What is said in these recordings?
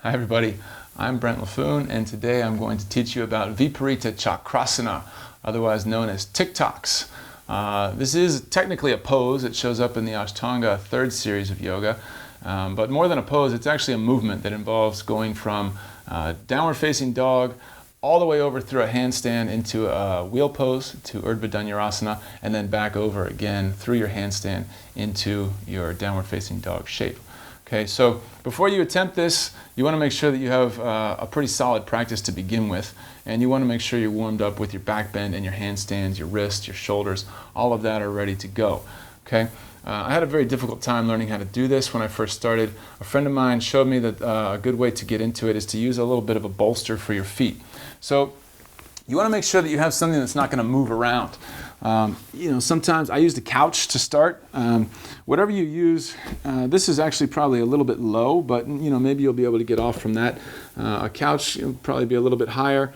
Hi everybody, I'm Brent Laffoon, and today I'm going to teach you about Viparita Chakrasana, otherwise known as Tocks. This is technically a pose. It shows up in the Ashtanga third series of yoga, but more than a pose, it's actually a movement that involves going from downward facing dog all the way over through a handstand into a wheel pose to Urdhva Dhanurasana, and then back over again through your handstand into your downward facing dog shape. Okay, so before you attempt this, you want to make sure that you have a pretty solid practice to begin with, and you want to make sure you're warmed up with your back bend and your handstands, your wrists, your shoulders, all of that are ready to go. Okay, I had a very difficult time learning how to do this when I first started. A friend of mine showed me that a good way to get into it is to use a little bit of a bolster for your feet. So you want to make sure that you have something that's not going to move around. Sometimes I used a couch to start. Whatever you use, this is actually probably a little bit low, but maybe you'll be able to get off from that. A couch will probably be a little bit higher.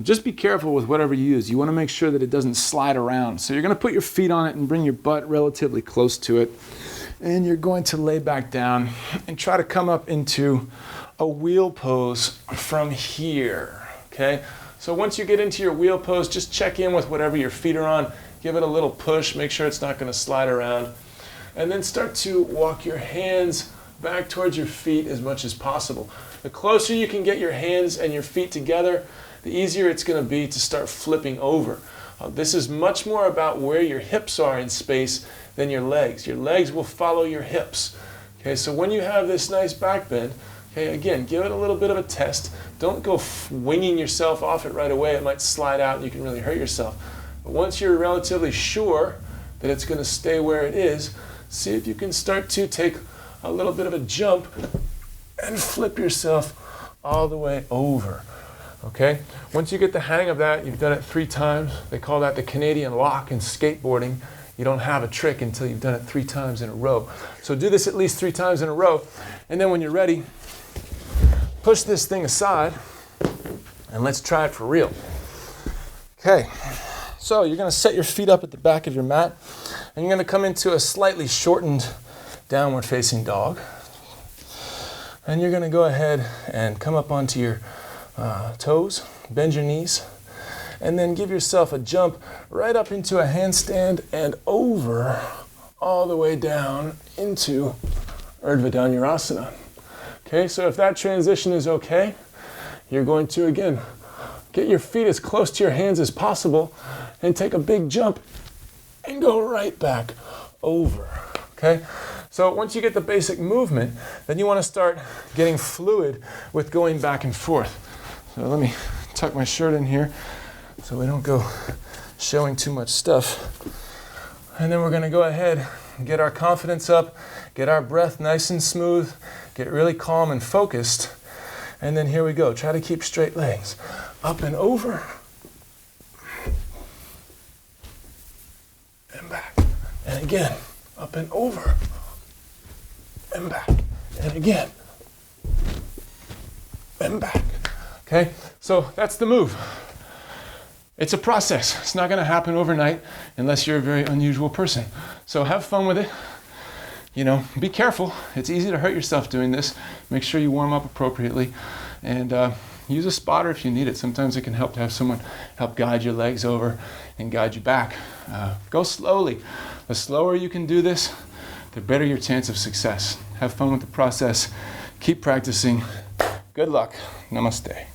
Just be careful with whatever you use. You want to make sure that it doesn't slide around. So you're going to put your feet on it and bring your butt relatively close to it. And you're going to lay back down and try to come up into a wheel pose from here. Okay? So once you get into your wheel pose, just check in with whatever your feet are on. Give it a little push. Make sure it's not going to slide around. And then start to walk your hands back towards your feet as much as possible. The closer you can get your hands and your feet together, the easier it's going to be to start flipping over. This is much more about where your hips are in space than your legs. Your legs will follow your hips. Okay, so when you have this nice back bend, okay, again, give it a little bit of a test. Don't go winging yourself off it right away. It might slide out and you can really hurt yourself. But once you're relatively sure that it's going to stay where it is, see if you can start to take a little bit of a jump and flip yourself all the way over. Okay? Once you get the hang of that, you've done it 3 times. They call that the Canadian lock in skateboarding. You don't have a trick until you've done it 3 times in a row. So do this at least 3 times in a row, and then when you're ready, push this thing aside, and let's try it for real. Okay, so you're going to set your feet up at the back of your mat, and you're going to come into a slightly shortened downward facing dog. And you're going to go ahead and come up onto your toes, bend your knees, and then give yourself a jump right up into a handstand and over all the way down into Urdhva Dhanurasana. Okay, so if that transition is okay, you're going to, again, get your feet as close to your hands as possible and take a big jump and go right back over. Okay, so once you get the basic movement, then you want to start getting fluid with going back and forth. So let me tuck my shirt in here so we don't go showing too much stuff. And then we're going to go ahead and get our confidence up, get our breath nice and smooth, get really calm and focused, and then here we go. Try to keep straight legs. Up and over, and back. And again, up and over, and back. And again, and back. Okay, so that's the move. It's a process. It's not going to happen overnight unless you're a very unusual person. So have fun with it. Be careful. It's easy to hurt yourself doing this. Make sure you warm up appropriately, and use a spotter if you need it. Sometimes it can help to have someone help guide your legs over and guide you back. Go slowly. The slower you can do this, the better your chance of success. Have fun with the process. Keep practicing. Good luck. Namaste.